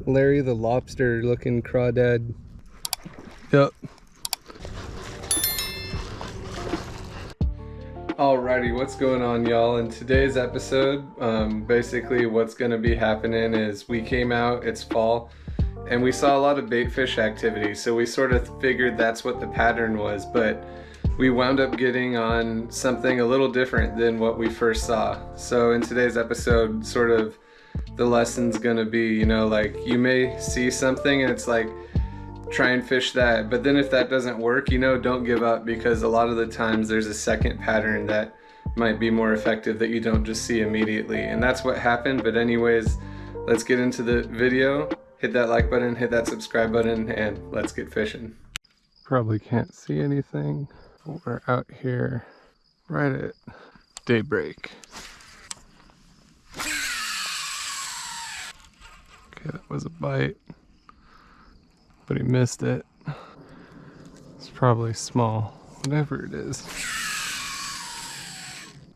Larry the lobster looking crawdad. Yep. Alrighty, what's going on, y'all? In today's episode, basically what's gonna be happening is we came out, it's fall, and we saw a lot of bait fish activity, so we sort of figured that's what the pattern was, but we wound up getting on something a little different than what we first saw. So in today's episode, sort of the lesson's gonna be, you know, like you may see something and it's like, try and fish that, but then if that doesn't work, you know, don't give up, because a lot of the times there's a second pattern that might be more effective that you don't just see immediately, and that's what happened. But anyways, let's get into the video. Hit that like button, hit that subscribe button, and let's get fishing. Probably can't see anything. We're out here right at daybreak. Okay, that was a bite, but he missed it. It's probably small, whatever it is.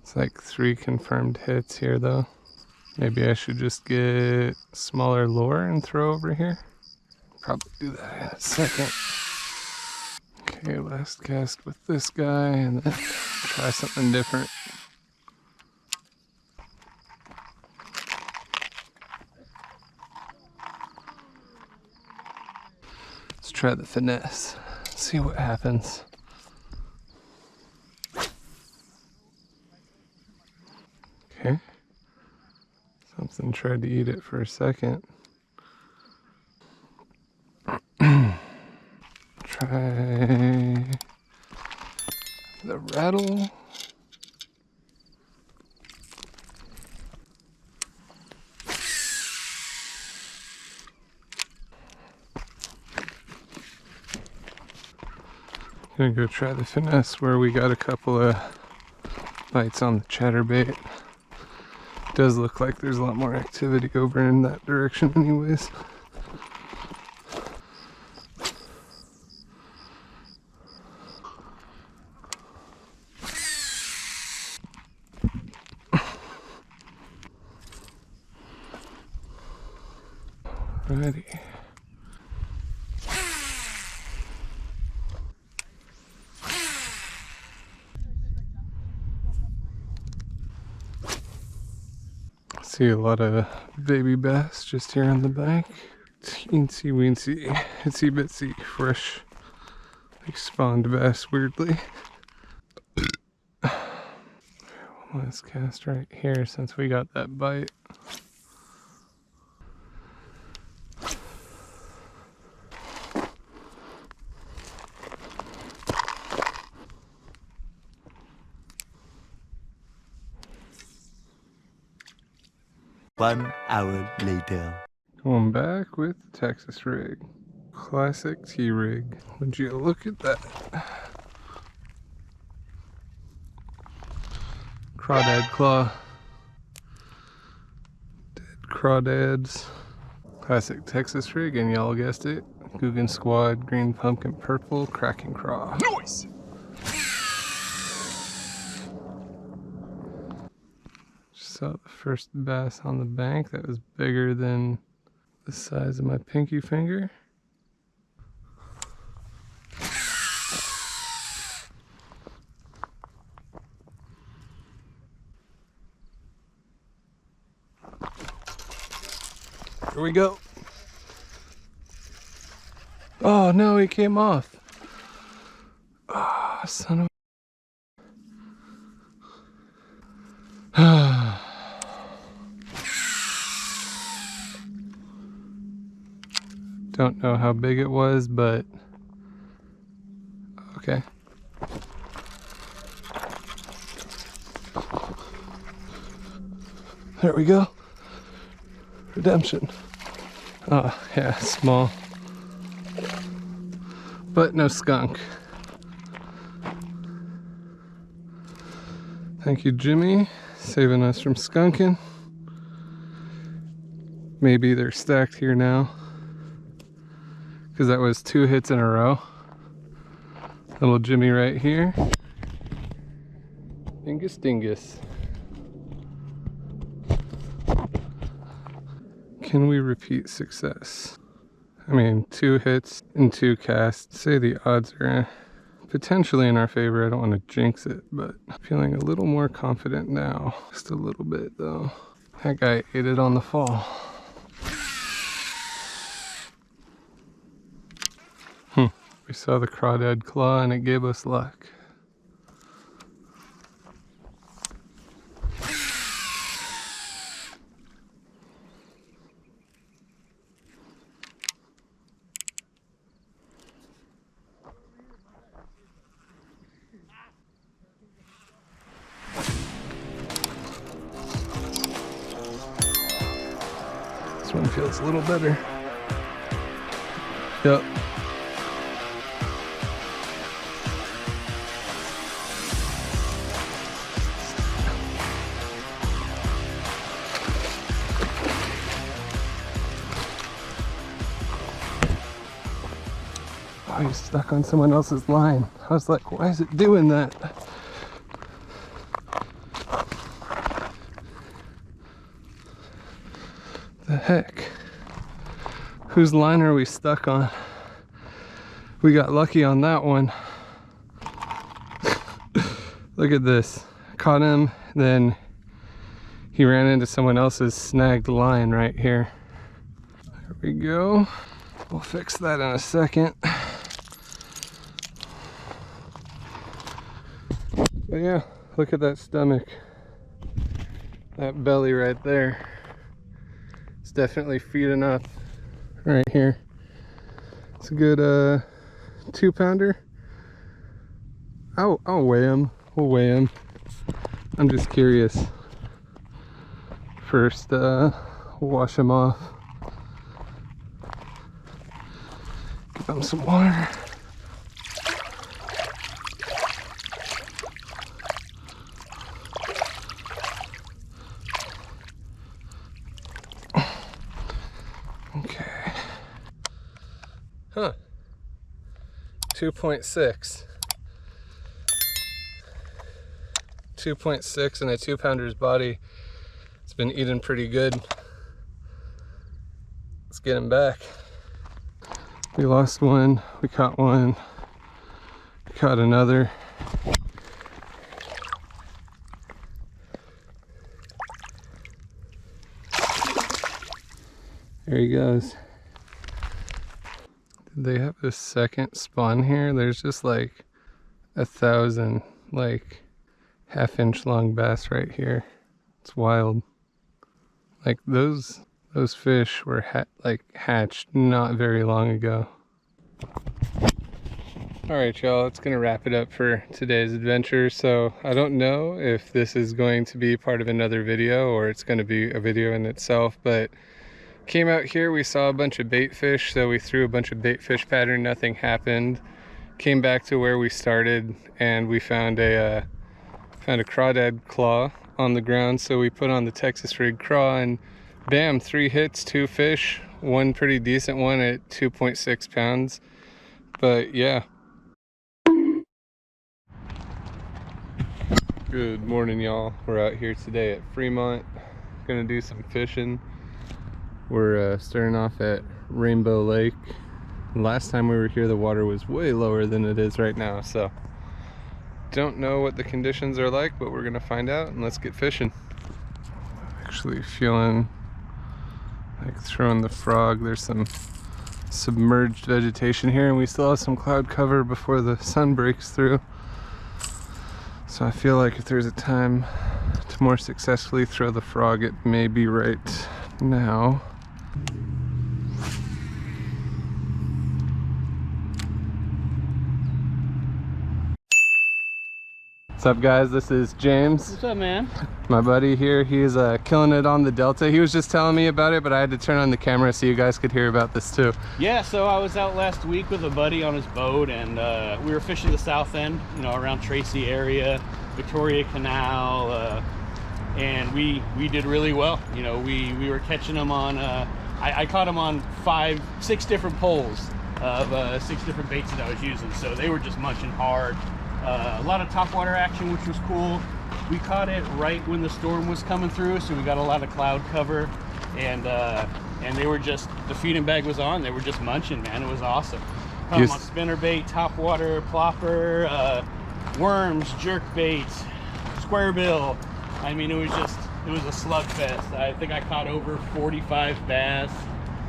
It's like 3 confirmed hits here though. Maybe I should just get smaller lure and throw over here. Probably do that in a second. Okay, last cast with this guy and then try something different. Let's try the finesse, see what happens. Okay, something tried to eat it for a second. Try the rattle. Gonna go try the finesse where we got a couple of bites on the chatterbait. Does look like there's a lot more activity over in that direction anyways. Ready. See a lot of baby bass just here on the bank. Teensy weensy, itsy bitsy, fresh, like spawned bass weirdly. Let's cast right here since we got that bite. One hour later. Going back with the Texas rig. Classic T-rig. Would you look at that? Crawdad claw. Dead crawdads. Classic Texas rig, and y'all guessed it. Guggen Squad, green pumpkin purple, cracking craw. Nice! Saw the first bass on the bank that was bigger than the size of my pinky finger. Here we go. Oh no, he came off. Ah, oh, son of a... Don't know how big it was, but okay. There we go. Redemption. Oh, yeah, small. But no skunk. Thank you, Jimmy, saving us from skunking. Maybe they're stacked here now, because that was 2 hits in a row. Little Jimmy right here. Dingus dingus. Can we repeat success? I mean, 2 hits in 2 casts. Say the odds are potentially in our favor. I don't want to jinx it, but I'm feeling a little more confident now. Just a little bit though. That guy ate it on the fall. We saw the crawdad claw and it gave us luck. This one feels a little better. Yep. Oh, he's stuck on someone else's line. I was like, why is it doing that? The heck? Whose line are we stuck on? We got lucky on that one. Look at this. Caught him, then he ran into someone else's snagged line right here. There we go. We'll fix that in a second. But yeah, look at that stomach. That belly right there. It's definitely feeding up right here. It's a good 2-pounder. I'll weigh him. We'll weigh him. I'm just curious. First, we'll wash him off. Give him some water. Okay. Huh. 2.6. 2.6 and a 2-pounder's body. It's been eating pretty good. Let's get him back. We lost one, we caught one, we caught another. There he goes. Did they have a second spawn here? There's just like 1,000 like half-inch long bass right here. It's wild. Like those fish were hatched not very long ago. Alright y'all, it's gonna wrap it up for today's adventure. So I don't know if this is going to be part of another video or it's going to be a video in itself, but came out here, we saw a bunch of bait fish, so we threw a bunch of bait fish pattern, nothing happened. Came back to where we started and we found a crawdad claw on the ground, so we put on the Texas rig craw and bam, 3 hits, 2 fish, one pretty decent one at 2.6 pounds. But yeah. Good morning y'all. We're out here today at Fremont, gonna do some fishing. We're starting off at Rainbow Lake. Last time we were here the water was way lower than it is right now, so don't know what the conditions are like, but we're gonna find out and let's get fishing. Actually feeling like throwing the frog. There's some submerged vegetation here and we still have some cloud cover before the sun breaks through. So I feel like if there's a time to more successfully throw the frog, it may be right now. What's up guys, this is James. What's up man? My buddy here, he's killing it on the Delta. He was just telling me about it, but I had to turn on the camera so you guys could hear about this too. Yeah, so I was out last week with a buddy on his boat and we were fishing the south end, you know, around Tracy area, Victoria Canal, and we did really well. You know, we were catching them on, I caught them on 6 different poles of 6 different baits that I was using, so they were just munching hard. A lot of topwater action, which was cool. We caught it right when the storm was coming through, so we got a lot of cloud cover, and and they were just, the feeding bag was on, they were just munching, man. It was awesome. On spinnerbait, topwater, plopper, worms, jerkbait, square bill. I mean, it was a slugfest. I think I caught over 45 bass.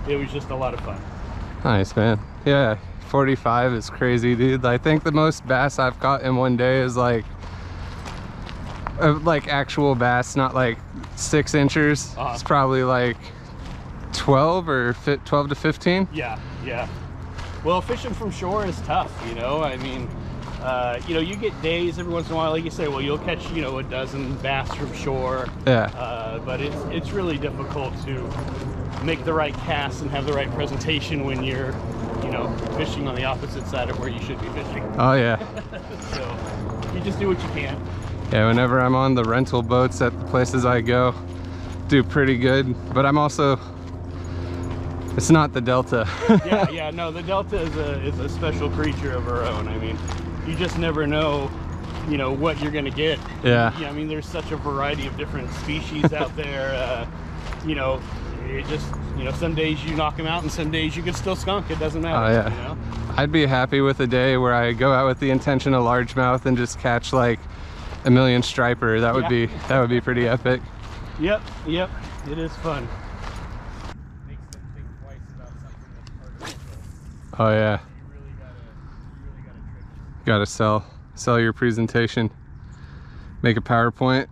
It was just a lot of fun. Nice, man. Yeah, 45 is crazy, dude. I think the most bass I've caught in one day is like actual bass, not like 6 inches. It's probably like 12 to 15. Yeah, yeah. Well, fishing from shore is tough, you know. I mean, you know, you get days every once in a while, like you say, well, you'll catch, you know, a dozen bass from shore. Yeah. But it's really difficult to make the right cast and have the right presentation when you're, you know, fishing on the opposite side of where you should be fishing. Oh yeah. So you just do what you can. Yeah, whenever I'm on the rental boats at the places I go, do pretty good. But I'm also, it's not the Delta. Yeah, no, the Delta is a special creature of her own. I mean, you just never know, you know, what you're gonna get. Yeah. I mean, there's such a variety of different species out there. You know, it just, you know, some days you knock them out and some days you can still skunk. It doesn't matter. Oh yeah. You know? I'd be happy with a day where I go out with the intention of largemouth and just catch like a million striper. That would be pretty epic. Yep, it is fun. Makes them think twice about something that's part of the show. Oh yeah. You really gotta trick it. Gotta sell your presentation. Make a PowerPoint.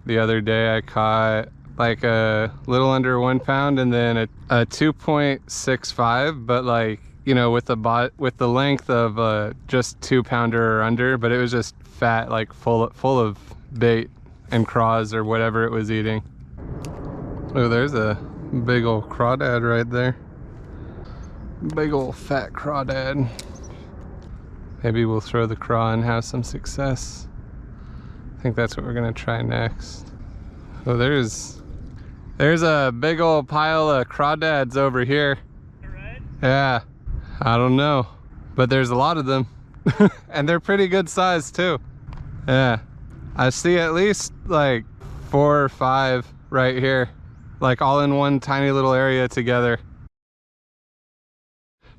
The other day I caught like a little under 1 pound and then a 2.65, but like, you know, with the length of just 2 pounder or under, but it was just fat, like full of bait and craws or whatever it was eating. Oh, there's a big old crawdad right there. Big old fat crawdad. Maybe we'll throw the craw and have some success. I think that's what we're gonna try next. Oh, there's a big old pile of crawdads over here. Right? Yeah, I don't know, but there's a lot of them. And they're pretty good size too. Yeah, I see at least like 4 or 5 right here, like all in one tiny little area together.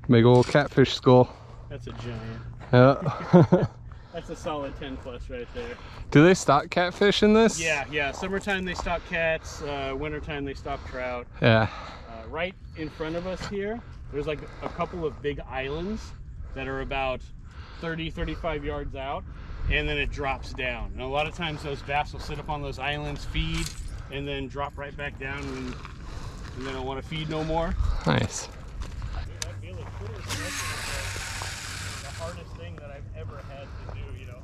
Big old catfish skull. That's a giant. Yeah. That's a solid 10 plus right there. Do they stock catfish in this? Yeah. Summertime they stock cats, wintertime they stock trout. Yeah. Right in front of us here, there's like a couple of big islands that are about 30-35 yards out, and then it drops down. And a lot of times those bass will sit up on those islands, feed, and then drop right back down, and they don't want to feed no more. Nice. Dude, I feel it. Twitter is the hardest thing that I've ever had to do, you know.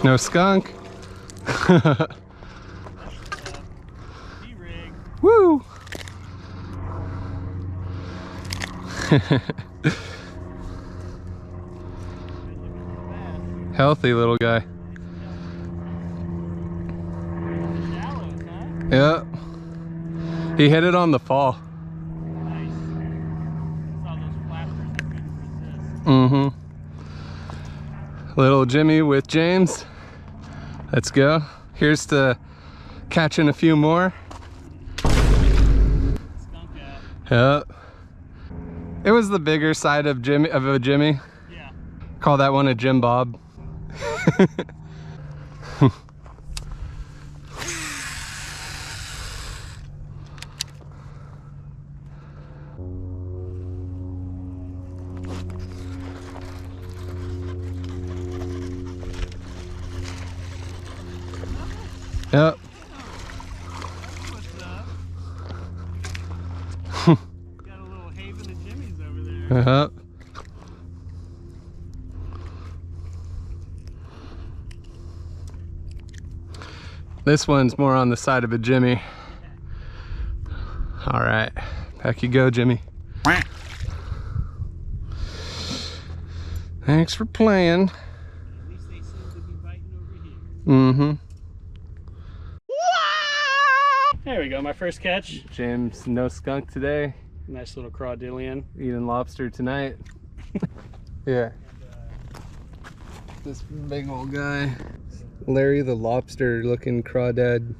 No skunk. D-rig. Woo! Healthy little guy. Shallows, huh? Yep. He hit it on the fall. Nice. Saw those flappers, I couldn't resist. Mm-hmm. Little Jimmy with James. Let's go. Here's to catching a few more. Skunk out. Yep. It was the bigger side of a Jimmy. Yeah. Call that one a Jim Bob. Yep. What's up? Got a little haven of Jimmy's over there. Yep. This one's more on the side of a Jimmy. All right, back you go, Jimmy. Thanks for playing. At least they seem to be biting over here. Mm-hmm. There we go, my first catch. James, no skunk today. Nice little crawdillion. Eating lobster tonight. Yeah. This big old guy. Larry the lobster looking crawdad.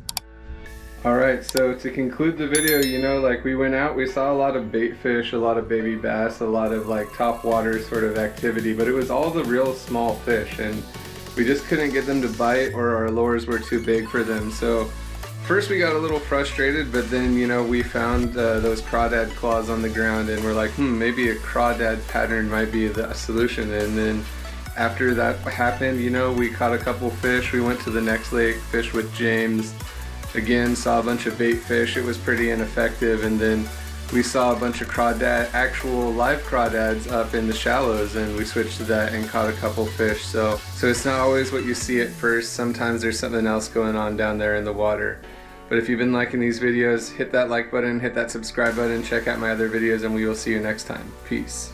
Alright, so to conclude the video, you know, like we went out, we saw a lot of bait fish, a lot of baby bass, a lot of like top water sort of activity, but it was all the real small fish and we just couldn't get them to bite or our lures were too big for them. So first we got a little frustrated, but then, you know, we found those crawdad claws on the ground and we're like, maybe a crawdad pattern might be the solution. And then after that happened, you know, we caught a couple fish, we went to the next lake, fished with James. Again, saw a bunch of bait fish. It was pretty ineffective, and then we saw a bunch of crawdad, actual live crawdads up in the shallows, and we switched to that and caught a couple fish. So it's not always what you see at first. Sometimes there's something else going on down there in the water. But if you've been liking these videos, hit that like button, hit that subscribe button, check out my other videos, and we will see you next time. Peace.